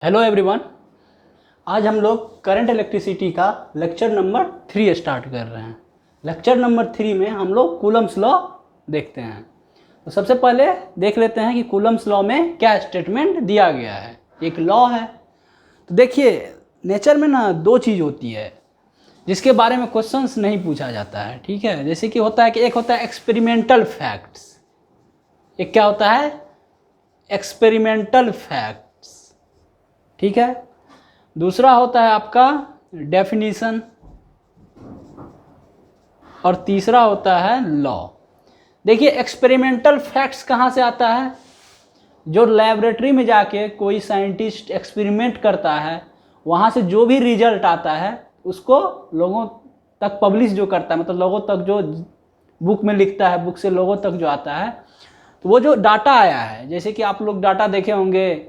Hello everyone. आज हम लोग करंट इलेक्ट्रिसिटी का लेक्चर नंबर 3 स्टार्ट कर रहे हैं। लेक्चर नंबर 3 में हम लोग कूलम्स लॉ देखते हैं। तो सबसे पहले देख लेते हैं कि कूलम्स लॉ में क्या स्टेटमेंट दिया गया है। एक लॉ है। तो देखिए, नेचर में ना दो चीज़ होती है जिसके बारे में क्वेश्चंस नहीं पूछा जाता है। ठीक है, जैसे कि होता है कि एक होता है एक्सपेरिमेंटल फैक्ट्स। एक क्या होता है? Experimental facts. ठीक है। दूसरा होता है आपका डेफिनीशन और तीसरा होता है लॉ। देखिए, एक्सपेरिमेंटल फैक्ट्स कहाँ से आता है? जो लैबोरेटरी में जाके कोई साइंटिस्ट एक्सपेरिमेंट करता है, वहाँ से जो भी रिजल्ट आता है उसको लोगों तक पब्लिश जो करता है, मतलब लोगों तक जो बुक में लिखता है, बुक से लोगों तक जो आता है, तो वो जो डाटा आया है, जैसे कि आप लोग डाटा देखे होंगे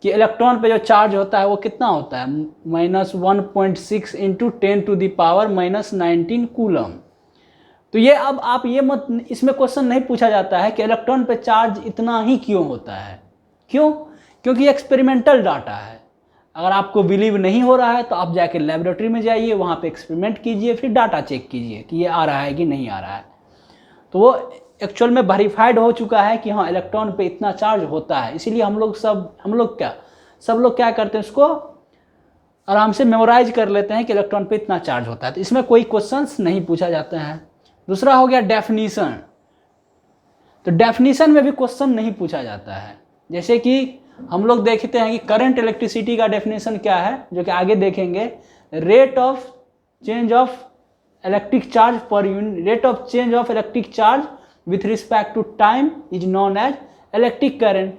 कि इलेक्ट्रॉन पे जो चार्ज होता है वो कितना होता है, -1.6 इंटू 10⁻⁻19 कूलम। तो ये अब आप ये मत, इसमें क्वेश्चन नहीं पूछा जाता है कि इलेक्ट्रॉन पे चार्ज इतना ही क्यों होता है। क्यों? क्योंकि एक्सपेरिमेंटल डाटा है। अगर आपको बिलीव नहीं हो रहा है तो आप जाके लेबोरेटरी में जाइए, वहाँ पे एक्सपेरिमेंट कीजिए, फिर डाटा चेक कीजिए कि ये आ रहा है कि नहीं आ रहा है। तो वो एक्चुअल में वेरीफाइड हो चुका है कि हाँ, इलेक्ट्रॉन पे इतना चार्ज होता है। इसीलिए सब लोग क्या करते हैं, उसको आराम से मेमोराइज कर लेते हैं कि इलेक्ट्रॉन पे इतना चार्ज होता है। तो इसमें कोई क्वेश्चंस नहीं पूछा जाता है। दूसरा हो गया डेफिनीशन। तो डेफिनीशन में भी क्वेश्चन नहीं पूछा जाता है। जैसे कि हम लोग देखते हैं कि करंट इलेक्ट्रिसिटी का डेफिनेशन क्या है, जो कि आगे देखेंगे। Rate of change of electric charge per unit, rate of change of electric charge with respect to time is known as electric current.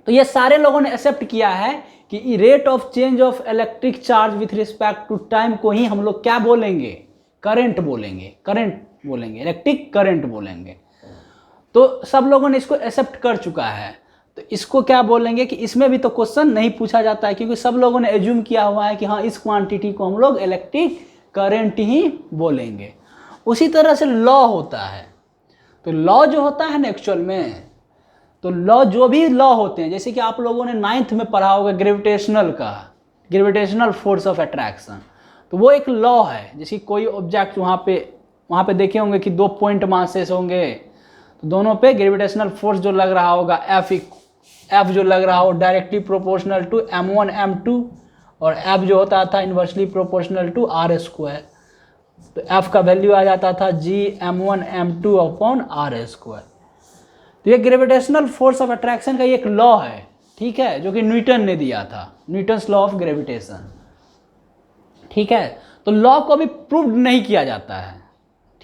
तो ये सारे लोगों ने एक्सेप्ट किया है कि rate of change of electric charge with respect to time को ही हम लोग क्या बोलेंगे? करंट बोलेंगे, इलेक्ट्रिक करंट बोलेंगे। तो सब लोगों ने इसको एक्सेप्ट कर चुका है। तो इसको क्या बोलेंगे कि इसमें भी तो क्वेश्चन नहीं पूछा जाता है, क्योंकि सब लोगों ने एज्यूम किया हुआ है कि हाँ, इस क्वांटिटी को हम लोग इलेक्ट्रिक करंट ही बोलेंगे। उसी तरह से लॉ होता है। तो लॉ जो होता है ना एक्चुअल में, तो लॉ जो भी लॉ होते हैं, जैसे कि आप लोगों ने 9th में पढ़ा होगा ग्रेविटेशनल फोर्स ऑफ अट्रैक्शन, तो वो एक लॉ है। जैसे कोई ऑब्जेक्ट वहाँ पे देखे होंगे कि 2 पॉइंट मासेस होंगे, तो दोनों पे ग्रेविटेशनल फोर्स जो लग रहा होगा, एफ जो लग रहा हो directly proportional to m1 m2, और एफ जो होता था इन्वर्सली प्रोपोर्शनल टू r²। तो एफ का वैल्यू आ जाता था Gm1 m2 अपॉन r²। तो ये ग्रेविटेशनल फोर्स ऑफ अट्रैक्शन का एक लॉ है, ठीक है, जो कि न्यूटन ने दिया था, न्यूटन्स लॉ ऑफ ग्रेविटेशन। ठीक है। तो लॉ को भी प्रूव्ड नहीं किया जाता है।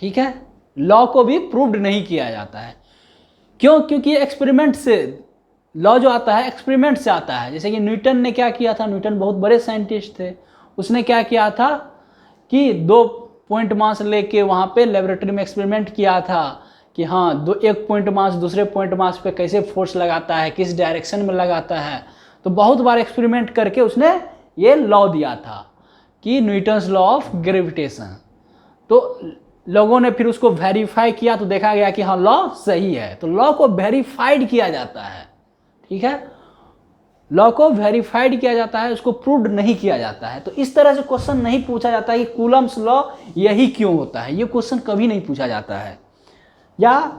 ठीक है, लॉ को भी प्रूव्ड नहीं किया जाता है। क्यों? क्योंकि एक्सपेरिमेंट से लॉ जो आता है एक्सपेरिमेंट से आता है। जैसे कि न्यूटन ने क्या किया था, न्यूटन बहुत बड़े साइंटिस्ट थे। उसने क्या किया था कि 2 पॉइंट मास लेके वहाँ पे लेबोरेटरी में एक्सपेरिमेंट किया था कि हाँ, एक पॉइंट मास दूसरे पॉइंट मास पे कैसे फोर्स लगाता है, किस डायरेक्शन में लगाता है। तो बहुत बार एक्सपेरिमेंट करके उसने ये लॉ दिया था कि न्यूटन्स लॉ ऑफ ग्रेविटेशन। तो लोगों ने फिर उसको वेरीफाई किया, तो देखा गया कि हाँ, लॉ सही है। तो लॉ को वेरीफाइड किया जाता है। ठीक है, लॉ को वेरीफाइड किया जाता है, उसको प्रूव्ड नहीं किया जाता है। तो इस तरह से क्वेश्चन नहीं पूछा जाता है कि कूलम्स लॉ यही क्यों होता है। ये क्वेश्चन कभी नहीं पूछा जाता है। या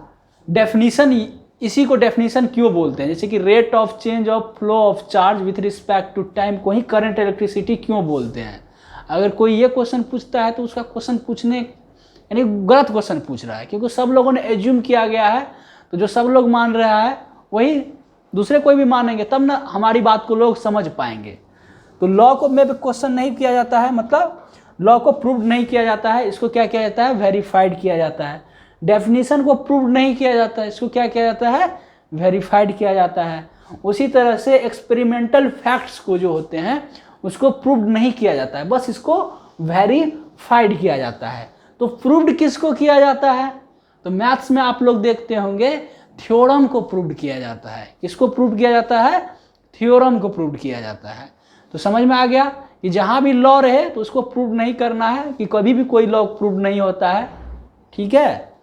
डेफिनीशन, इसी को डेफिनीशन क्यों बोलते हैं, जैसे कि rate of change of flow of charge with respect to time को ही करंट इलेक्ट्रिसिटी क्यों बोलते हैं। अगर कोई ये क्वेश्चन पूछता है तो उसका क्वेश्चन पूछने यानी गलत क्वेश्चन पूछ रहा है, क्योंकि सब लोगों ने एज्यूम किया गया है। तो जो सब लोग मान रहा है वही दूसरे कोई भी मानेंगे, तब ना हमारी बात को लोग समझ पाएंगे। तो लॉ को में भी क्वेश्चन नहीं किया जाता है, मतलब लॉ को प्रूव नहीं किया जाता है। इसको क्या किया जाता है? वेरीफाइड किया जाता है। डेफिनेशन को प्रूव नहीं किया जाता है, इसको क्या किया जाता है? वेरीफाइड किया जाता है। उसी तरह से एक्सपेरिमेंटल फैक्ट्स को जो होते हैं उसको प्रूव नहीं किया जाता है, बस इसको वेरीफाइड किया जाता है। तो प्रूव्ड किसको किया जाता है? तो मैथ्स में आप लोग देखते होंगे थ्योरम को प्रूव किया जाता है। किसको प्रूव किया जाता है? थ्योरम को प्रूव किया जाता है। तो समझ में आ गया कि जहाँ भी लॉ रहे तो उसको प्रूव नहीं करना है, कि कभी भी कोई लॉ प्रूव नहीं होता है। ठीक है,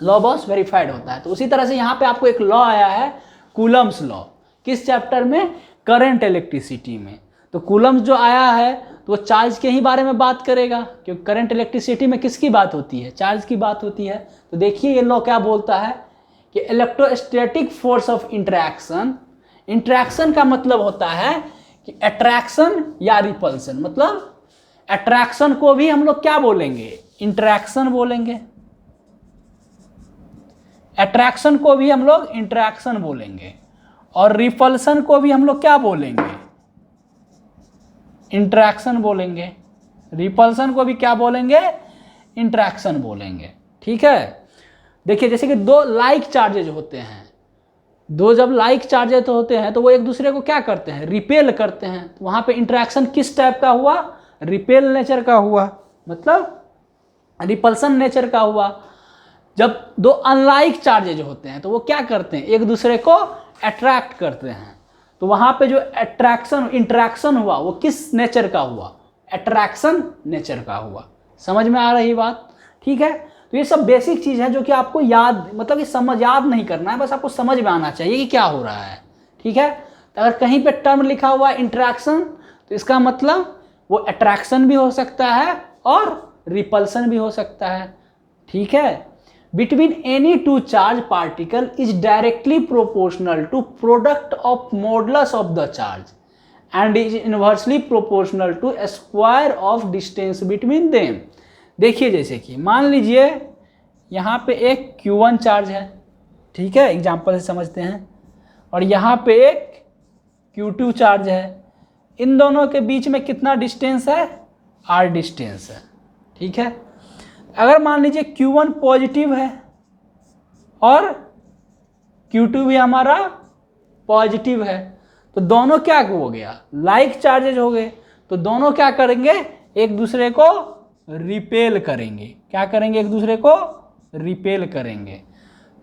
लॉ बस वेरीफाइड होता है। तो उसी तरह से यहाँ पे आपको एक लॉ आया है, कूलम्स लॉ। किस चैप्टर में? करंट इलेक्ट्रिसिटी में। तो कूलम्ब जो आया है तो वो चार्ज के ही बारे में बात करेगा, क्योंकि करंट इलेक्ट्रिसिटी में किसकी बात होती है, चार्ज की बात होती है। तो देखिए ये लॉ क्या बोलता है कि electrostatic force of interaction, interaction का मतलब होता है कि अट्रैक्शन या रिपल्सन, मतलब अट्रैक्शन को भी हम लोग क्या बोलेंगे, इंटरैक्शन बोलेंगे, अट्रैक्शन को भी हम लोग इंटरैक्शन बोलेंगे, और रिपल्सन को भी हम लोग क्या बोलेंगे, इंटरैक्शन बोलेंगे। रिपल्सन को भी क्या बोलेंगे, इंटरैक्शन बोलेंगे। ठीक है, देखिए जैसे कि दो लाइक चार्जेज होते हैं, दो जब लाइक चार्जेज होते हैं तो वो एक दूसरे को क्या करते हैं, रिपेल करते हैं। तो वहां पे इंटरैक्शन किस टाइप का हुआ, रिपेल नेचर का हुआ, मतलब रिपल्सन नेचर का हुआ। जब दो अनलाइक चार्जेज होते हैं तो वो क्या करते हैं, एक दूसरे को अट्रैक्ट करते हैं। तो वहां पे जो अट्रैक्शन इंटरैक्शन हुआ वो किस नेचर का हुआ, अट्रैक्शन नेचर का हुआ। समझ में आ रही बात? ठीक है, तो ये सब बेसिक चीज है जो कि आपको याद, मतलब कि समझ याद नहीं करना है, बस आपको समझ में आना चाहिए कि क्या हो रहा है। ठीक है, तो अगर कहीं पे टर्म लिखा हुआ है इंटरैक्शन तो इसका मतलब वो अट्रैक्शन भी हो सकता है और रिपल्सन भी हो सकता है। ठीक है, between any two charge particle is directly proportional to product of modulus of the charge and is inversely proportional to a square of distance between them। देखिए जैसे कि मान लीजिए यहाँ पे एक Q1 चार्ज है, ठीक है, एग्जाम्पल से समझते हैं, और यहाँ पे एक Q2 चार्ज है। इन दोनों के बीच में कितना डिस्टेंस है, R डिस्टेंस है। ठीक है, अगर मान लीजिए Q1 पॉजिटिव है और Q2 भी हमारा पॉजिटिव है, तो दोनों क्या हो गया, लाइक चार्जेज हो गए। तो दोनों क्या करेंगे, एक दूसरे को रिपेल करेंगे। क्या करेंगे, एक दूसरे को रिपेल करेंगे।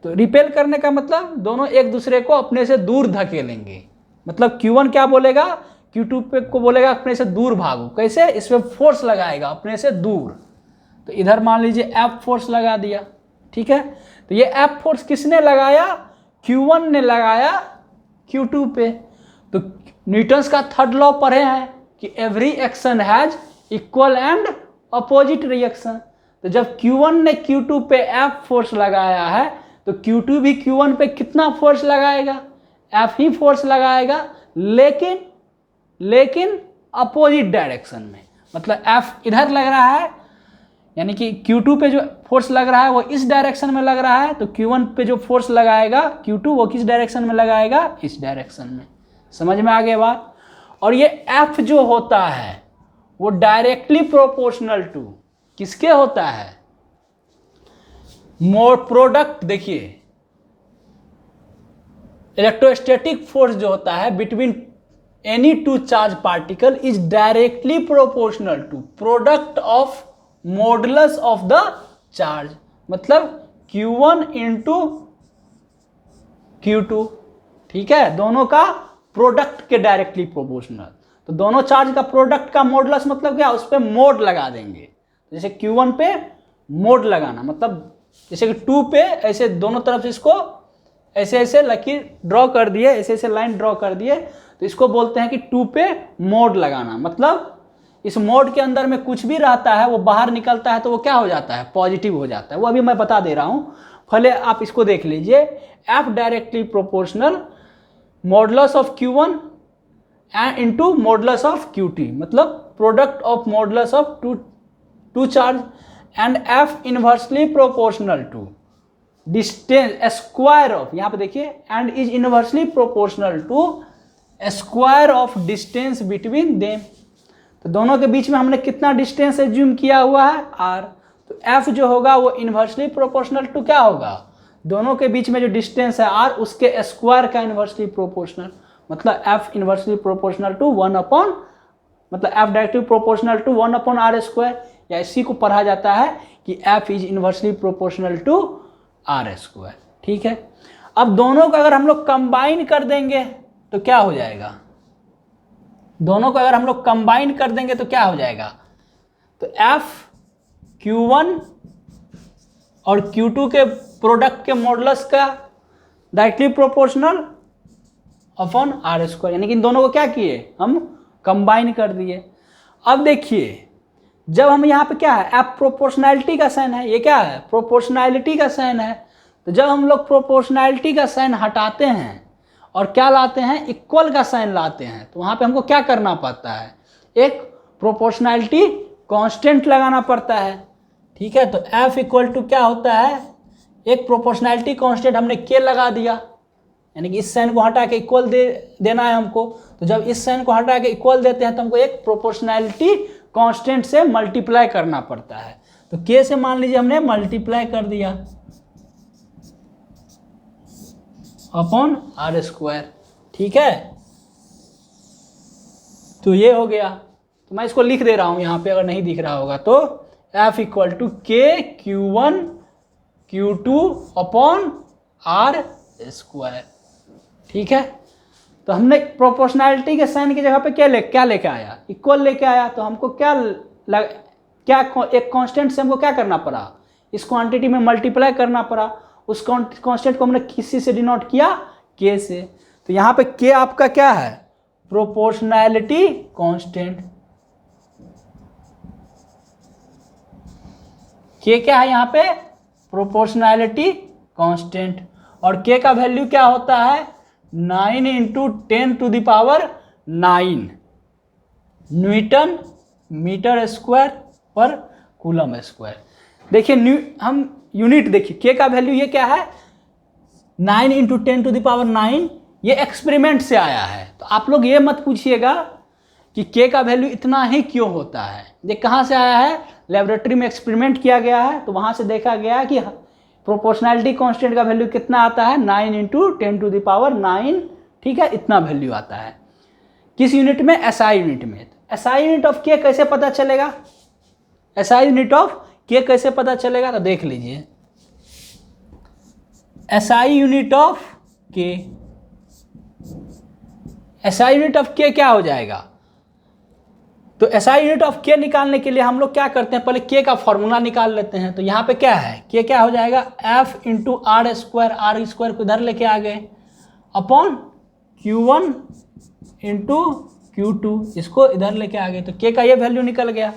तो रिपेल करने का मतलब दोनों एक दूसरे को अपने से दूर धकेलेंगे। मतलब Q1 क्या बोलेगा, Q2 पे को बोलेगा अपने से दूर भागो। कैसे, इसमें फोर्स लगाएगा अपने से दूर। तो इधर मान लीजिए F फोर्स लगा दिया। ठीक है, तो ये F फोर्स किसने लगाया, Q1 ने लगाया Q2 पे। तो न्यूटन्स का थर्ड लॉ पढ़े हैं कि every action has equal and opposite reaction. तो जब Q1 ने Q2 पे F फोर्स लगाया है तो Q2 भी Q1 पे कितना फोर्स लगाएगा, F ही फोर्स लगाएगा, लेकिन अपोजिट डायरेक्शन में। मतलब F इधर लग रहा है, यानी कि Q2 पे जो फोर्स लग रहा है वो इस डायरेक्शन में लग रहा है, तो Q1 पे जो फोर्स लगाएगा Q2 वो किस डायरेक्शन में लगाएगा, इस डायरेक्शन में। समझ में आ गई बात? और ये F जो होता है वो डायरेक्टली प्रोपोर्शनल टू किसके होता है, मोर प्रोडक्ट। देखिए इलेक्ट्रोस्टैटिक फोर्स जो होता है between any two charge particle is directly proportional to product of modulus of the charge. मतलब Q1 इंटू Q2। ठीक है, दोनों का प्रोडक्ट के डायरेक्टली प्रोपोर्शनल। तो दोनों चार्ज का प्रोडक्ट का मॉडुलस मतलब क्या, उस पर मोड लगा देंगे। जैसे Q1 पे मोड लगाना, मतलब जैसे कि 2 पे ऐसे दोनों तरफ से इसको ऐसे ऐसे लकीर ड्रॉ कर दिए, ऐसे ऐसे लाइन ड्रॉ कर दिए, तो इसको बोलते हैं कि 2 पे मोड लगाना। मतलब इस मोड के अंदर में कुछ भी रहता है वो बाहर निकलता है तो वो क्या हो जाता है, पॉजिटिव हो जाता है। वो अभी मैं बता दे रहा हूं, पहले आप इसको देख लीजिए। F directly proportional modulus of Q1 and into modulus of Q2, मतलब product of modulus of two charge, and F inversely proportional to distance square of, यहाँ पे देखिए, and is inversely proportional to square of distance between them. तो दोनों के बीच में हमने कितना डिस्टेंस एज्यूम किया हुआ है, R। तो F जो होगा वो इनवर्सली प्रोपोर्शनल टू क्या होगा, दोनों के बीच में जो डिस्टेंस है R उसके स्क्वायर का इनवर्सली प्रोपोर्शनल। मतलब F inversely proportional to 1 upon, मतलब F directly proportional to 1 upon R square, या इसी को पढ़ा जाता है कि F is inversely proportional to R square. ठीक है, अब दोनों को अगर हम लोग कंबाइन कर देंगे तो क्या हो जाएगा, दोनों को अगर हम लोग कंबाइन कर देंगे तो क्या हो जाएगा, तो F Q1 और Q2 के प्रोडक्ट के मॉडुलस का directly proportional upon R square, यानी कि इन दोनों को क्या किए, हम कंबाइन कर दिए। अब देखिए जब हम यहाँ पे क्या है, एफ प्रोपोर्शनैलिटी का साइन है, ये क्या है, प्रोपोर्शनैलिटी का साइन है। तो जब हम लोग प्रोपोर्शनैलिटी का साइन हटाते हैं और क्या लाते हैं, इक्वल का साइन लाते हैं, तो वहाँ पे हमको क्या करना पड़ता है, एक प्रोपोर्शनैलिटी कांस्टेंट लगाना पड़ता है। ठीक है, तो एफ इक्वल टू क्या होता है, एक प्रोपोर्शनैलिटी कांस्टेंट हमने के लगा दिया, यानी कि इस साइन को हटा के इक्वल देना है हमको। तो जब इस साइन को हटा के इक्वल देते हैं तो हमको एक प्रोपोर्शनैलिटी कांस्टेंट से मल्टीप्लाई करना पड़ता है। तो के से मान लीजिए हमने मल्टीप्लाई कर दिया अपॉन आर स्क्वायर। ठीक है, तो ये हो गया। तो मैं इसको लिख दे रहा हूं यहाँ पे, अगर नहीं दिख रहा होगा तो एफ इक्वल टू के Q1 Q2 upon R square. ठीक है, तो हमने प्रोपोर्शनैलिटी के साइन की जगह पे क्या लेके आया, इक्वल लेके आया। तो हमको क्या एक कांस्टेंट से हमको क्या करना पड़ा, इस क्वांटिटी में मल्टीप्लाई करना पड़ा। उस कांस्टेंट को हमने किसी से डिनोट किया, के से। तो यहाँ पे के आपका क्या है, प्रोपोर्शनैलिटी कांस्टेंट। के क्या है यहाँ पे, प्रोपोर्शनैलिटी कांस्टेंट। और के का वैल्यू क्या होता है, 9 इंटू 10⁹ न्यूटन मीटर स्क्वायर पर कूलम स्क्वायर। देखिए हम यूनिट देखिए, के का वैल्यू ये क्या है, 9 इंटू 10⁹, ये एक्सपेरिमेंट से आया है। तो आप लोग ये मत पूछिएगा कि के का वैल्यू इतना ही क्यों होता है। ये कहाँ से आया है, लेबोरेटरी में एक्सपेरिमेंट किया गया है, तो वहाँ से देखा गया कि प्रोपोर्शनैलिटी कांस्टेंट का वैल्यू कितना आता है, 9 इंटू 10⁹। ठीक है, इतना वैल्यू आता है किस यूनिट में, एसआई यूनिट में। एसआई यूनिट ऑफ के कैसे पता चलेगा, एसआई यूनिट ऑफ के कैसे पता चलेगा, तो देख लीजिए एसआई यूनिट ऑफ के, एसआई यूनिट ऑफ के क्या हो जाएगा। तो एसआई यूनिट ऑफ के निकालने के लिए हम लोग क्या करते हैं, पहले के का फॉर्मूला निकाल लेते हैं। तो यहाँ पे क्या है, के क्या हो जाएगा, F into R square, R square को इधर लेके आ गए, अपॉन Q1 इंटू Q2, इसको इधर लेके आ गए। तो के का ये वैल्यू निकल गया।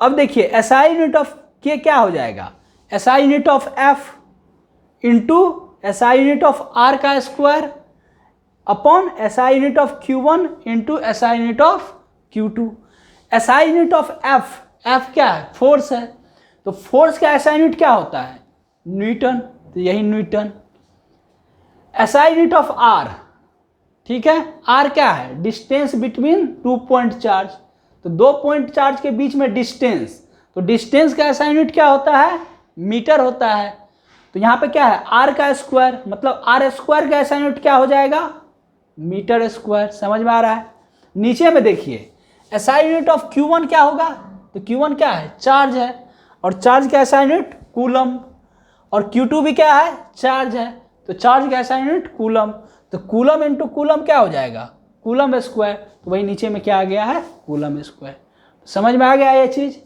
अब देखिए एसआई यूनिट ऑफ के क्या हो जाएगा, SI unit of F into SI unit of R का square upon SI unit of Q1 into SI unit of Q2। SI unit of F, F क्या है, फोर्स है। तो फोर्स का एसआई यूनिट क्या होता है, न्यूटन, तो यही newton. SI unit of R, ठीक है, आर क्या है, डिस्टेंस बिटवीन 2 पॉइंट चार्ज। तो 2 पॉइंट चार्ज के बीच में डिस्टेंस, तो डिस्टेंस का एसआई यूनिट क्या होता है, मीटर होता है। तो यहाँ पे क्या है, आर का स्क्वायर, मतलब आर स्क्वायर का एसआई यूनिट क्या हो जाएगा, मीटर स्क्वायर। समझ में आ रहा है। नीचे में देखिए एसआई यूनिट ऑफ Q1 क्या होगा, तो Q1 क्या है, चार्ज है, और चार्ज का एसआई यूनिट कूलम, और Q2 भी क्या है, चार्ज है, तो चार्ज का एसआई यूनिट कूलम। तो कूलम इंटू कूलम क्या हो जाएगा, कूलम स्क्वायर। तो वही नीचे में क्या आ गया है, कूलम स्क्वायर। समझ में आ गया ये चीज़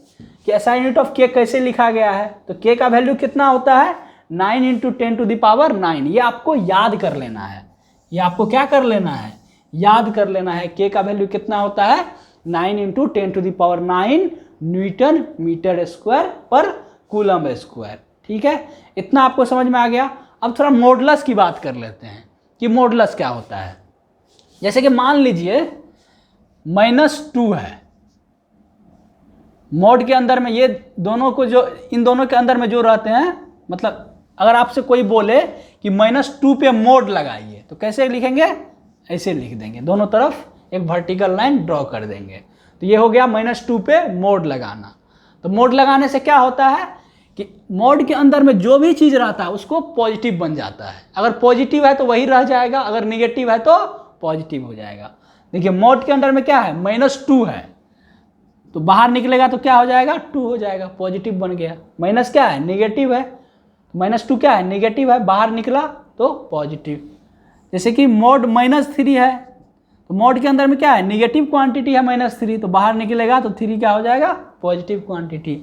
कि एसआई यूनिट ऑफ के कैसे लिखा गया है। तो के का वैल्यू कितना होता है, 9 इंटू 10⁹। ये आपको याद कर लेना है, ये आपको क्या कर लेना है, याद कर लेना है। के का वैल्यू कितना होता है, 9 इंटू 10⁹ न्यूटन मीटर स्क्वायर पर कूलम स्क्वायर। ठीक है, इतना आपको समझ में आ गया। अब थोड़ा मॉडुलस की बात कर लेते हैं कि मॉडुलस क्या होता है। जैसे कि मान लीजिए -2 है, मॉड के अंदर में ये दोनों को, जो इन दोनों के अंदर में जो रहते हैं, मतलब अगर आपसे कोई बोले कि -2 पे मोड लगाइए, तो कैसे लिखेंगे, ऐसे लिख देंगे, दोनों तरफ एक वर्टिकल लाइन ड्रॉ कर देंगे। तो ये हो गया -2 पे मोड लगाना। तो मोड लगाने से क्या होता है कि मोड के अंदर में जो भी चीज़ रहता है उसको पॉजिटिव बन जाता है। अगर पॉजिटिव है तो वही रह जाएगा, अगर निगेटिव है तो पॉजिटिव हो जाएगा। देखिए मोड के अंदर में क्या है, -2 है, तो बाहर निकलेगा तो क्या हो जाएगा, 2 हो जाएगा, पॉजिटिव बन गया। माइनस क्या है, निगेटिव है, -2 क्या है, निगेटिव है, बाहर निकला तो पॉजिटिव। जैसे कि मोड -3 है, तो मोड के अंदर में क्या है, निगेटिव क्वांटिटी है -3, तो बाहर निकलेगा तो 3 क्या हो जाएगा, पॉजिटिव क्वांटिटी।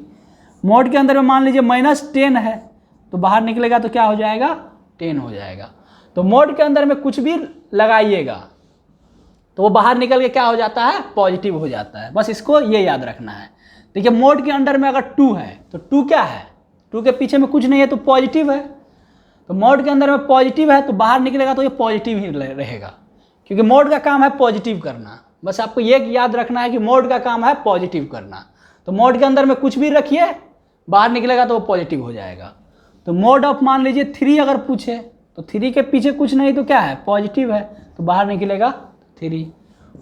मोड के अंदर में मान लीजिए -10 है, तो बाहर निकलेगा तो क्या हो जाएगा, 10 हो जाएगा। तो मोड के अंदर में कुछ भी लगाइएगा तो वो बाहर निकल के क्या हो जाता है, पॉजिटिव हो जाता है। बस इसको ये याद रखना है। देखिए मोड के अंडर में अगर 2 है तो 2 क्या है, 2 के पीछे में कुछ नहीं है तो पॉजिटिव है। तो मोड के अंदर में पॉजिटिव है तो बाहर निकलेगा तो ये पॉजिटिव ही रहेगा, क्योंकि मोड का काम है पॉजिटिव करना। बस आपको ये याद रखना है कि मोड का काम है पॉजिटिव करना। तो मोड के अंदर में कुछ भी रखिए, बाहर निकलेगा तो वो पॉजिटिव हो जाएगा। तो मोड ऑफ मान लीजिए 3 अगर पूछे तो 3 के पीछे कुछ नहीं तो क्या है, पॉजिटिव है, तो बाहर निकलेगा 3।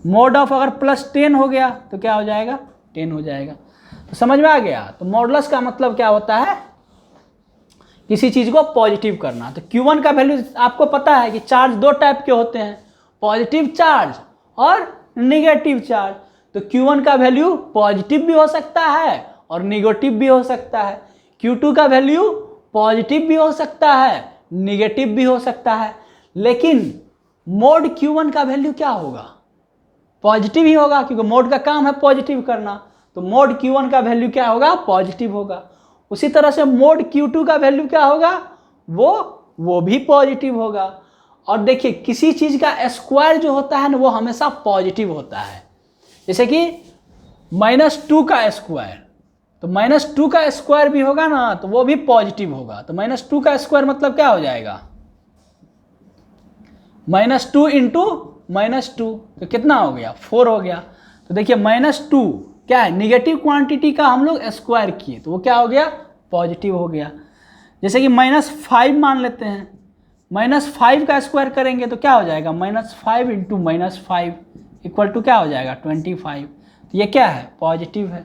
मोड ऑफ अगर +10 हो गया तो क्या हो जाएगा, 10 हो जाएगा। तो समझ में आ गया। तो मॉडुलस का मतलब क्या होता है, किसी चीज को पॉजिटिव करना। तो Q1 का वैल्यू आपको पता है कि चार्ज 2 टाइप के होते हैं, पॉजिटिव चार्ज और निगेटिव चार्ज। तो Q1 का वैल्यू पॉजिटिव भी हो सकता है और निगेटिव भी हो सकता है। Q2 का वैल्यू पॉजिटिव भी हो सकता है, निगेटिव भी हो सकता है। लेकिन मोड Q1 का वैल्यू क्या होगा, पॉजिटिव ही होगा, क्योंकि मोड का काम है पॉजिटिव करना। तो मोड Q1 का वैल्यू क्या होगा, पॉजिटिव होगा। उसी तरह से मोड Q2 का वैल्यू क्या होगा, वो भी पॉजिटिव होगा। और देखिए किसी चीज का स्क्वायर जो होता है ना वो हमेशा पॉजिटिव होता है। जैसे कि -2 का स्क्वायर, तो -2 का स्क्वायर भी होगा ना तो वो भी पॉजिटिव होगा। तो -2 का स्क्वायर मतलब क्या हो जाएगा, -2 इंटू -2, तो कितना हो गया, 4 हो गया। तो देखिए -2 क्या है, निगेटिव क्वांटिटी का हम लोग स्क्वायर किए तो वो क्या हो गया, पॉजिटिव हो गया। जैसे कि -5 मान लेते हैं, -5 का स्क्वायर करेंगे तो क्या हो जाएगा, -5 इंटू -5 इक्वल टू क्या हो जाएगा, 25। तो ये क्या है, पॉजिटिव है।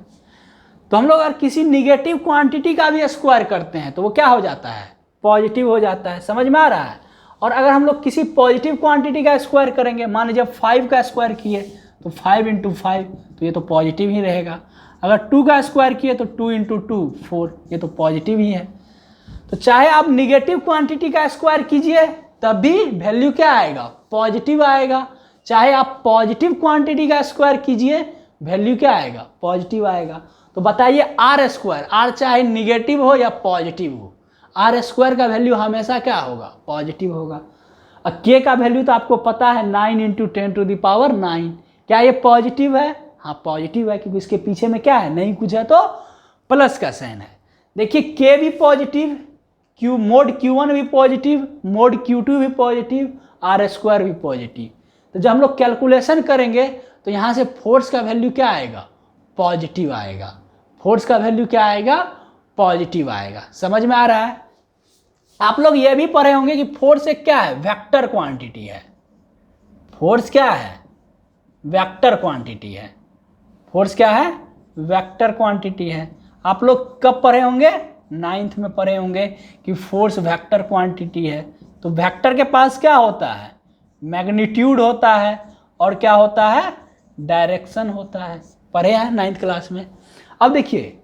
तो हम लोग अगर किसी निगेटिव क्वांटिटी का भी स्क्वायर करते हैं तो वो क्या हो जाता है, पॉजिटिव हो जाता है। समझ में आ रहा है। और अगर हम लोग किसी पॉजिटिव क्वांटिटी का स्क्वायर करेंगे, मान लीजिए 5 का स्क्वायर किए तो 5 इंटू 5, तो ये तो पॉजिटिव ही रहेगा। अगर 2 का स्क्वायर किए तो 2 इंटू 2 4, ये तो पॉजिटिव ही है। तो चाहे आप निगेटिव क्वांटिटी का स्क्वायर कीजिए तब भी वैल्यू क्या आएगा, पॉजिटिव आएगा। चाहे आप पॉजिटिव क्वांटिटी का स्क्वायर कीजिए वैल्यू क्या आएगा, पॉजिटिव आएगा। तो बताइए आर स्क्वायर, आर चाहे निगेटिव हो या पॉजिटिव हो, आर स्क्वायर का वैल्यू हमेशा क्या होगा, पॉजिटिव होगा। और के का वैल्यू तो आपको पता है 9 इंटू 10⁹ क्या ये पॉजिटिव है, हाँ पॉजिटिव है, क्योंकि इसके पीछे में क्या है, नहीं कुछ है तो प्लस का साइन है। देखिए के भी पॉजिटिव, मोड Q1 भी पॉजिटिव, मोड Q2 भी पॉजिटिव, आर स्क्वायर भी पॉजिटिव। तो जब हम लोग कैलकुलेशन करेंगे तो यहाँ से फोर्स का वैल्यू क्या आएगा, पॉजिटिव आएगा। फोर्स का वैल्यू क्या आएगा, पॉजिटिव आएगा। समझ में आ रहा है। आप लोग ये भी पढ़े होंगे कि फोर्स एक क्या है, वेक्टर क्वांटिटी है। फोर्स क्या है, वेक्टर क्वांटिटी है। फोर्स क्या है, वेक्टर क्वांटिटी है। आप लोग कब पढ़े होंगे, 9th में पढ़े होंगे कि फोर्स वेक्टर क्वांटिटी है। तो वेक्टर के पास क्या होता है, मैग्नीट्यूड होता है और क्या होता है, डायरेक्शन होता है। पढ़े हैं 9th क्लास में। अब देखिए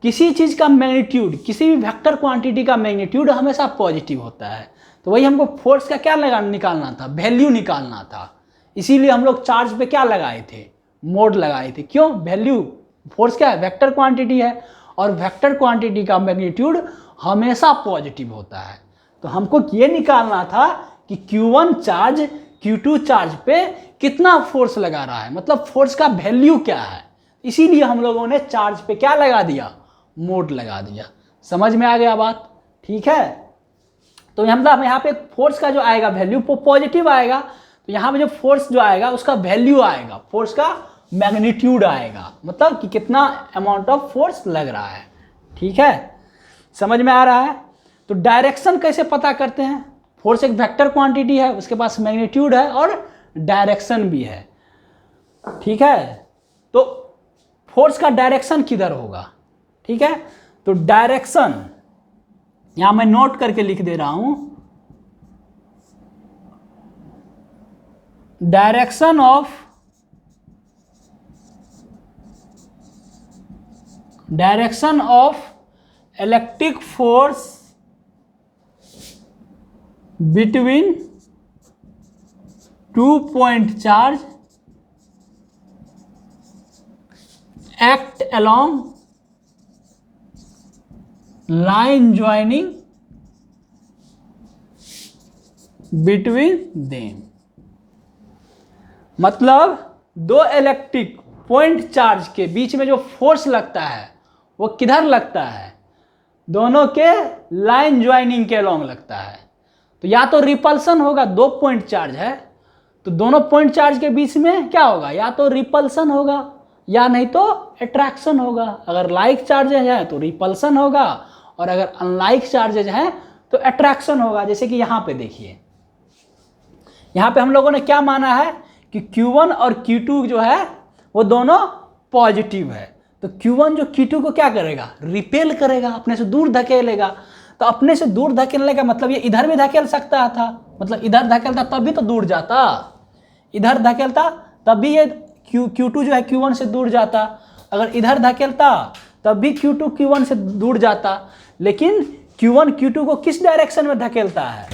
किसी चीज़ का मैग्नीट्यूड, किसी भी वेक्टर क्वांटिटी का मैग्नीट्यूड हमेशा पॉजिटिव होता है। तो वही हमको फोर्स का क्या निकालना था, वैल्यू निकालना था। इसीलिए हम लोग चार्ज पे क्या लगाए थे, मोड लगाए थे। क्यों, वैल्यू, फोर्स क्या है, वेक्टर क्वांटिटी है और वेक्टर क्वांटिटी का मैग्नीट्यूड हमेशा पॉजिटिव होता है। तो हमको ये निकालना था कि Q1 चार्ज Q2 चार्ज पे कितना फोर्स लगा रहा है, मतलब फोर्स का वैल्यू क्या है। इसीलिए हम लोगों ने चार्ज पे क्या लगा दिया, मोड लगा दिया। समझ में आ गया बात, ठीक है। तो मतलब यहाँ पे फोर्स का जो आएगा वैल्यू वो पॉजिटिव आएगा। तो यहाँ पे जो फोर्स जो आएगा उसका वैल्यू आएगा, फोर्स का मैग्नीट्यूड आएगा, मतलब कि कितना अमाउंट ऑफ फोर्स लग रहा है। ठीक है, समझ में आ रहा है। तो डायरेक्शन कैसे पता करते हैं, फोर्स एक वेक्टर क्वांटिटी है, उसके पास मैग्नीट्यूड है और डायरेक्शन भी है। ठीक है, तो फोर्स का डायरेक्शन किधर होगा, ठीक है। तो डायरेक्शन यहां मैं नोट करके लिख दे रहा हूं, direction of electric force between 2 point charge act along line joining between them। मतलब दो इलेक्ट्रिक पॉइंट चार्ज के बीच में जो फोर्स लगता है वो किधर लगता है, दोनों के लाइन ज्वाइनिंग के अलोंग लगता है। तो या तो रिपल्सन होगा, 2 पॉइंट चार्ज है तो दोनों पॉइंट चार्ज के बीच में क्या होगा, या तो रिपल्सन होगा या नहीं तो अट्रैक्शन होगा। अगर लाइक चार्जेज है तो रिपल्सन होगा और अगर अनलाइक चार्जेज हैं तो अट्रैक्शन होगा। जैसे कि यहाँ पे देखिए, यहाँ पे हम लोगों ने क्या माना है कि Q1 और Q2 जो है वो दोनों पॉजिटिव है। तो Q1 जो Q2 को क्या करेगा, रिपेल करेगा, अपने से दूर धकेलेगा। तो अपने से दूर धकेलने का मतलब ये इधर भी धकेल सकता था, मतलब इधर धकेलता तब भी तो दूर जाता, इधर धकेलता तब भी ये Q2 जो है Q1 से दूर जाता, अगर इधर धकेलता तब भी Q2 Q1 से दूर जाता। लेकिन Q1 Q2 को किस डायरेक्शन में धकेलता है,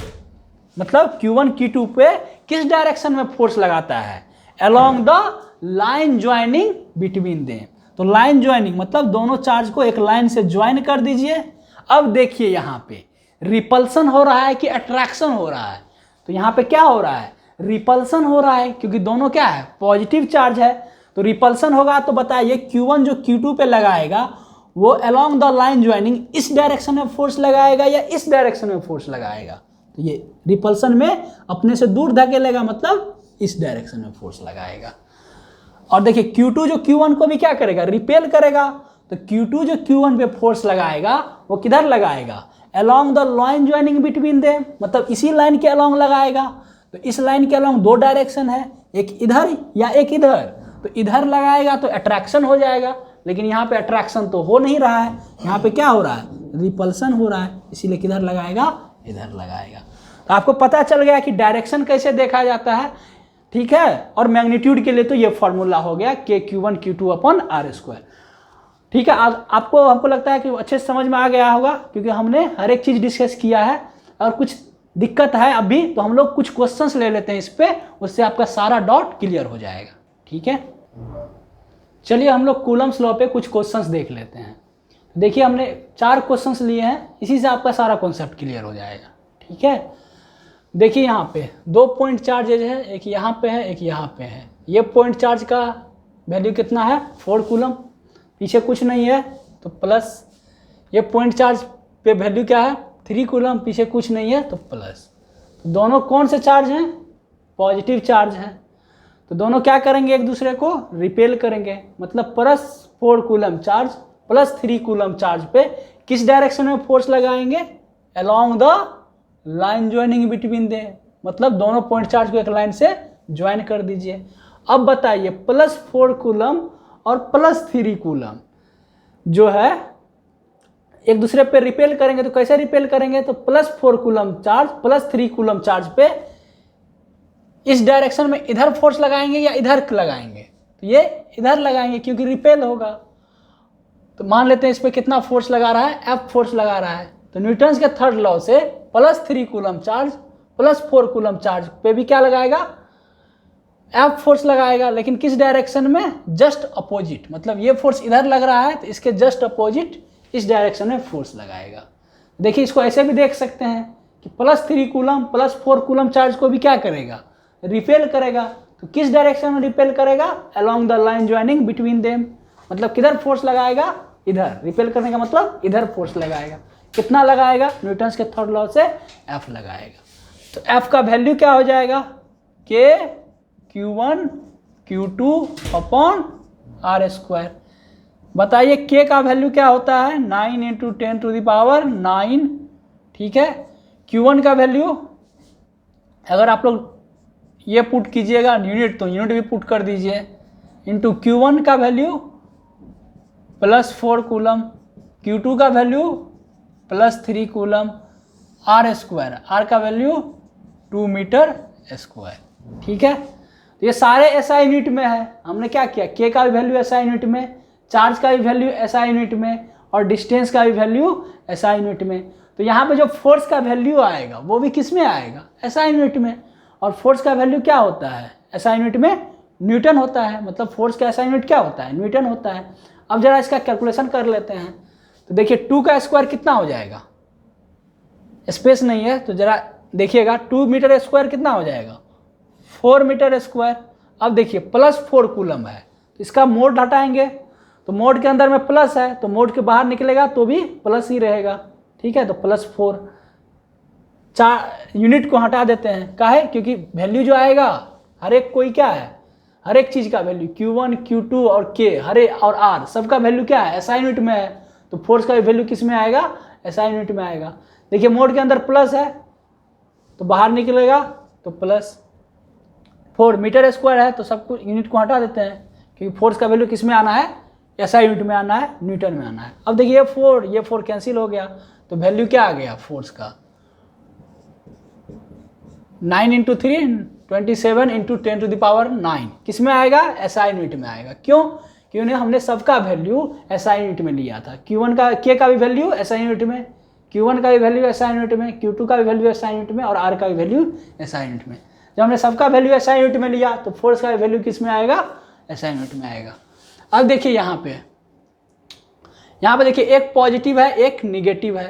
मतलब Q1 Q2 पे किस डायरेक्शन में फोर्स लगाता है, along the line joining between them. तो लाइन ज्वाइनिंग मतलब दोनों चार्ज को एक लाइन से ज्वाइन कर दीजिए। अब देखिए यहाँ पे रिपल्सन हो रहा है कि अट्रैक्शन हो रहा है, तो यहाँ पे क्या हो रहा है, रिपल्सन हो रहा है, क्योंकि दोनों क्या है, पॉजिटिव चार्ज है। तो रिपल्सन होगा तो बताइए Q1 जो Q2 पे लगाएगा वो अलोंग द लाइन ज्वाइनिंग इस डायरेक्शन में फोर्स लगाएगा या इस डायरेक्शन में फोर्स लगाएगा। तो ये रिपल्सन में अपने से दूर धकेलेगा, मतलब इस डायरेक्शन में फोर्स लगाएगा। और देखिए Q2 जो Q1 को भी क्या करेगा, रिपेल करेगा। तो Q2 जो Q1 पे फोर्स लगाएगा वो किधर लगाएगा, along the line joining between them, मतलब इसी लाइन के अलोंग लगाएगा। तो इस लाइन के अलोंग दो डायरेक्शन है, एक इधर या एक इधर। तो इधर लगाएगा तो अट्रैक्शन हो जाएगा, लेकिन यहाँ पे अट्रैक्शन तो हो नहीं रहा है, यहाँ पे क्या हो रहा है, रिपल्सन हो रहा है, इसीलिए किधर लगाएगा, इधर लगाएगा। तो आपको पता चल गया कि डायरेक्शन कैसे देखा जाता है, ठीक है। और मैग्नीट्यूड के लिए तो ये फॉर्मूला हो गया KQ1 Q2 अपॉन R²। ठीक है, आपको हमको लगता है कि अच्छे से समझ में आ गया होगा, क्योंकि हमने हर एक चीज़ डिस्कस किया है। और कुछ दिक्कत है अभी तो हम लोग कुछ क्वेश्चंस ले लेते हैं इस पे, उससे आपका सारा डाउट क्लियर हो जाएगा। ठीक है, चलिए हम लोग कूलम्स लॉ पे कुछ क्वेश्चंस देख लेते हैं। देखिए हमने 4 क्वेश्चंस लिए हैं, इसी से आपका सारा कॉन्सेप्ट क्लियर हो जाएगा। ठीक है, देखिए यहाँ पे 2 पॉइंट चार्जेज है, एक यहाँ पे है एक यहाँ पे है। ये पॉइंट चार्ज का वैल्यू कितना है, 4 कूलम, पीछे कुछ नहीं है तो प्लस। ये पॉइंट चार्ज पे वैल्यू क्या है, 3 कूलम, पीछे कुछ नहीं है तो प्लस। तो दोनों कौन से चार्ज हैं, पॉजिटिव चार्ज हैं। तो दोनों क्या करेंगे, एक दूसरे को रिपेल करेंगे, मतलब +4 कूलम चार्ज +3 कूलम चार्ज पे किस डायरेक्शन में फोर्स लगाएंगे, along the line joining between they, मतलब दोनों पॉइंट चार्ज को एक लाइन से ज्वाइन कर दीजिए। अब बताइए +4 कूलम और +3 कूलम जो है एक दूसरे पे रिपेल करेंगे, तो कैसे रिपेल करेंगे, तो +4 कूलम चार्ज +3 कूलम चार्ज पे इस डायरेक्शन में इधर फोर्स लगाएंगे या इधर लगाएंगे, तो ये इधर लगाएंगे क्योंकि रिपेल होगा। तो मान लेते हैं इस पे कितना फोर्स लगा रहा है, F फोर्स लगा रहा है। तो न्यूटन्स के थर्ड लॉ से +3 कूलम चार्ज +4 कूलम चार्ज पे भी क्या लगाएगा, F फोर्स लगाएगा, लेकिन किस डायरेक्शन में, जस्ट अपोजिट। मतलब ये फोर्स इधर लग रहा है तो इसके जस्ट अपोजिट इस डायरेक्शन में फोर्स लगाएगा। देखिए इसको ऐसे भी देख सकते हैं कि +3 कूलम +4 कूलम चार्ज को भी क्या करेगा, रिपेल करेगा। तो किस डायरेक्शन में रिपेल करेगा, along the line joining between them, मतलब किधर फोर्स लगाएगा, इधर। रिपेल करने का मतलब इधर फोर्स लगाएगा। कितना लगाएगा, न्यूटन्स के थर्ड लॉ से F लगाएगा। तो F का वैल्यू क्या हो जाएगा, KQ1 Q2 अपॉन R²। बताइए K का वैल्यू क्या होता है, 9 × 10⁹ ठीक है। Q1 का वैल्यू अगर आप लोग ये पुट कीजिएगा यूनिट, तो यूनिट भी पुट कर दीजिए, इंटू Q1 का वैल्यू +4 कूलम, Q2 का वैल्यू +3 कूलम, R² का वैल्यू 2 मीटर स्क्वायर। ठीक है, तो ये सारे SI यूनिट में है। हमने क्या किया, K का भी वैल्यू SI यूनिट में, चार्ज का भी वैल्यू SI यूनिट में, और डिस्टेंस का भी वैल्यू SI यूनिट में। तो यहाँ पे जो फोर्स का वैल्यू आएगा वो भी किस में आएगा, SI यूनिट में। और फोर्स का वैल्यू क्या होता है, SI यूनिट में न्यूटन होता है, मतलब फोर्स का SI यूनिट क्या होता है, न्यूटन होता है। अब जरा इसका कैलकुलेशन कर लेते हैं। तो देखिए 2 का स्क्वायर कितना हो जाएगा, स्पेस नहीं है तो जरा देखिएगा, 2 मीटर स्क्वायर कितना हो जाएगा, 4 मीटर स्क्वायर। अब देखिए +4 कूलम है, तो इसका मोड हटाएंगे तो मोड के अंदर में प्लस है, तो मोड के बाहर निकलेगा तो भी प्लस ही रहेगा, ठीक है। तो +4 4 यूनिट को हटा देते हैं, काहे, क्योंकि वैल्यू जो आएगा हर एक कोई क्या है, हर एक चीज़ का वैल्यू Q1 Q2 और K हर एक और R सबका वैल्यू क्या है, SI यूनिट में है, तो फोर्स का वैल्यू किस में आएगा, SI यूनिट में आएगा। देखिए मोड के अंदर प्लस है तो बाहर निकलेगा तो +4 मीटर स्क्वायर है, तो सब कुछ यूनिट को हटा देते हैं क्योंकि फोर्स का वैल्यू किस में आना है, SI यूनिट में आना है, न्यूटन में आना है। अब देखिए ये 4 कैंसिल हो गया, तो वैल्यू क्या आ गया फोर्स का, 9 × 3 27 × 10⁹ किस में आएगा, SI यूनिट में आएगा। क्यों, क्योंकि हमने सबका वैल्यू SI यूनिट में लिया था। Q1 का K का भी वैल्यू SI यूनिट में, Q1 का भी वैल्यू SI यूनिट में, Q2 का भी वैल्यू SI यूनिट में और R का भी वैल्यू SI यूनिट में। जब हमने सबका वैल्यू SI यूनिट में लिया तो फोर्स का वैल्यू किस में आएगा, SI यूनिट में आएगा। अब देखिए यहाँ पे देखिए एक पॉजिटिव है एक निगेटिव है,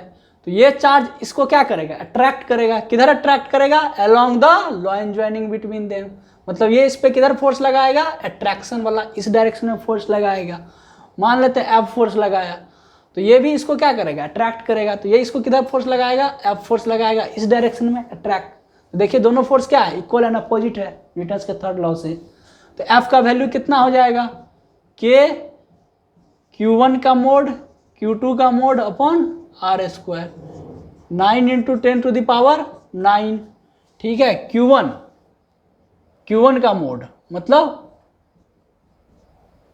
तो ये चार्ज इसको क्या करेगा, अट्रैक्ट करेगा। किधर अट्रैक्ट करेगा, along the line joining between them, मतलब ये इस पे किधर फोर्स लगाएगा, अट्रैक्शन वाला इस डायरेक्शन में फोर्स लगाएगा। मान लेते हैं F फोर्स लगाया, तो ये भी इसको क्या करेगा, अट्रैक्ट करेगा, तो ये इसको किधर फोर्स लगाएगा, F फोर्स लगाएगा इस डायरेक्शन में, अट्रैक्ट। तो देखिए दोनों फोर्स क्या है, इक्वल एंड अपोजिट है न्यूटन के थर्ड लॉ से। तो F का वैल्यू कितना हो जाएगा, K Q1 का मोड Q2 का मोड अपॉन R², 9 × 10⁹ ठीक है। Q1 का मोड मतलब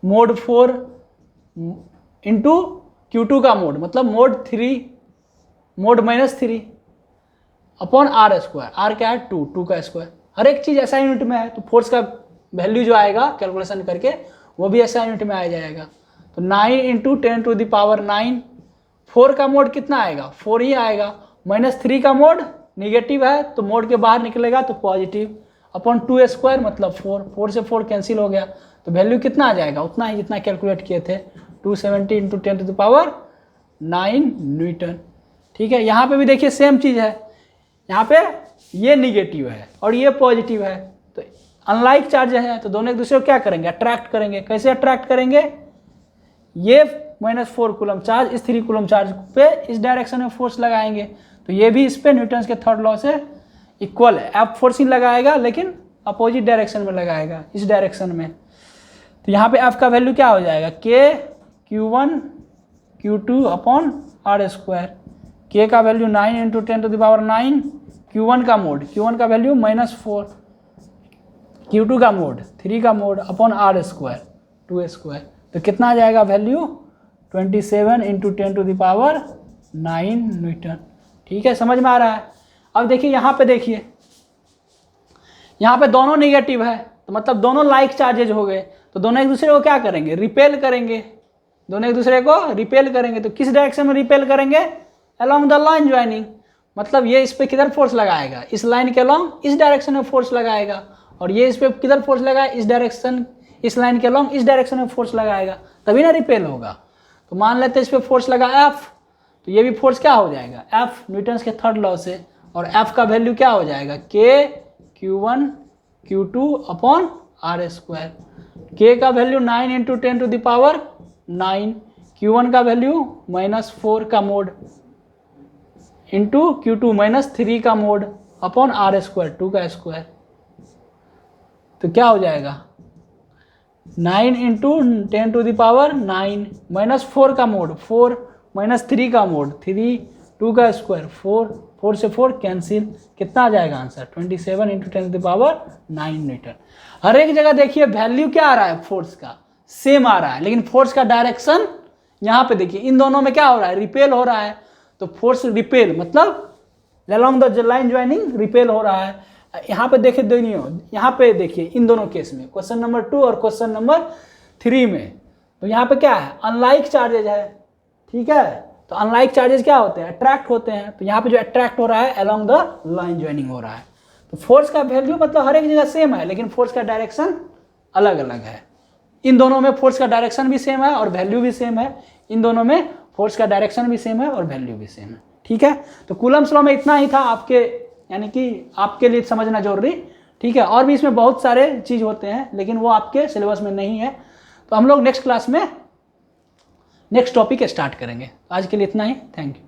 मोड 4 इंटू Q2 का मोड मतलब मोड -3 अपॉन R², R क्या है 2 का स्क्वायर, हर एक चीज़ SI यूनिट में है, तो फोर्स का वैल्यू जो आएगा कैलकुलेशन करके वो भी SI यूनिट में आ जाएगा। तो 9 × 10⁹, 4 का मोड कितना आएगा, 4 ही आएगा, -3 का मोड निगेटिव है तो मोड के बाहर निकलेगा तो पॉजिटिव, अपॉन 2² मतलब 4 से 4 कैंसिल हो गया, तो वैल्यू कितना आ जाएगा, उतना ही जितना कैलकुलेट किए थे, 270 × 10⁹ न्यूटन, ठीक है। यहाँ पे भी देखिए सेम चीज़ है, यहाँ पे ये निगेटिव है और ये पॉजिटिव है, तो अनलाइक चार्ज है, तो दोनों एक दूसरे को क्या करेंगे, अट्रैक्ट करेंगे। कैसे अट्रैक्ट करेंगे, ये -4 कूलम चार्ज इस 3 कूलम चार्ज पे इस डायरेक्शन में फोर्स लगाएंगे, तो ये भी इस पे न्यूटन के थर्ड लॉ से इक्वल है। F फोर्स ही लगाएगा लेकिन अपोजिट डायरेक्शन में लगाएगा, इस डायरेक्शन में। तो यहाँ पे F का वैल्यू क्या हो जाएगा, K Q1 Q2 upon R², K का वैल्यू 9 × 10⁹, Q1 का मोड, Q1 का वैल्यू -4, Q2 का मोड 3 का मोड अपॉन R² 2², तो कितना आ जाएगा वैल्यू 27 × 10⁹ न्यूटन, ठीक है। समझ में आ रहा है। अब देखिए यहाँ पे दोनों निगेटिव है, तो मतलब दोनों लाइक चार्जेज हो गए, तो दोनों एक दूसरे को क्या करेंगे, रिपेल करेंगे, दोनों एक दूसरे को रिपेल करेंगे। तो किस डायरेक्शन में रिपेल करेंगे, अलोंग द लाइन ज्वाइनिंग, मतलब ये इस पे किधर फोर्स लगाएगा, इस लाइन के अलोंग इस डायरेक्शन में फोर्स लगाएगा, और ये इस पे किधर फोर्स लगाएगा, इस डायरेक्शन इस लाइन के अलोंग इस डायरेक्शन में फोर्स लगाएगा, तभी ना रिपेल होगा। तो मान लेते हैं इस पे फोर्स लगा F, तो ये भी फोर्स क्या हो जाएगा, F न्यूटन के थर्ड लॉ से, और F का वैल्यू क्या हो जाएगा, K Q1 Q2 upon R², K का वैल्यू 9 × 10⁹, Q1 का वैल्यू -4 का मोड इंटू Q2 -3 का मोड अपॉन R² 2 का स्क्वायर, तो क्या हो जाएगा 9 × 10⁹, -4 का मोड 4 -3 का मोड 3 2 का स्क्वायर 4 से 4 कैंसिल, कितना आ जाएगा आंसर 27 × 10⁹ न्यूटन। हर एक जगह देखिए वैल्यू क्या आ रहा है, फोर्स का सेम आ रहा है, लेकिन फोर्स का डायरेक्शन यहाँ पे देखिए इन दोनों में क्या हो रहा है, रिपेल हो रहा है। तो फोर्स रिपेल मतलब along the line joining repel हो रहा है। यहाँ पे देखिए यहाँ पे देखिए इन दोनों केस में, क्वेश्चन नंबर 2 और क्वेश्चन नंबर 3 में, तो यहाँ पे क्या है, अनलाइक चार्जेज है, ठीक है। तो अनलाइक चार्जेस क्या होते हैं, अट्रैक्ट होते हैं, तो यहाँ पे जो अट्रैक्ट हो रहा है अलोंग द लाइन ज्वाइनिंग हो रहा है। तो फोर्स का वैल्यू मतलब हर एक जगह सेम है, लेकिन फोर्स का डायरेक्शन अलग अलग है। इन दोनों में फोर्स का डायरेक्शन भी सेम है और वैल्यू भी सेम है, इन दोनों में फोर्स का डायरेक्शन भी सेम है और वैल्यू भी सेम है, ठीक है। तो कूलम्स लॉ में इतना ही था आपके, यानी कि आपके लिए समझना जरूरी, ठीक है। और भी इसमें बहुत सारे चीज़ होते हैं लेकिन वो आपके सिलेबस में नहीं है, तो हम लोग नेक्स्ट क्लास में नेक्स्ट टॉपिक स्टार्ट करेंगे। आज के लिए इतना ही, थैंक यू।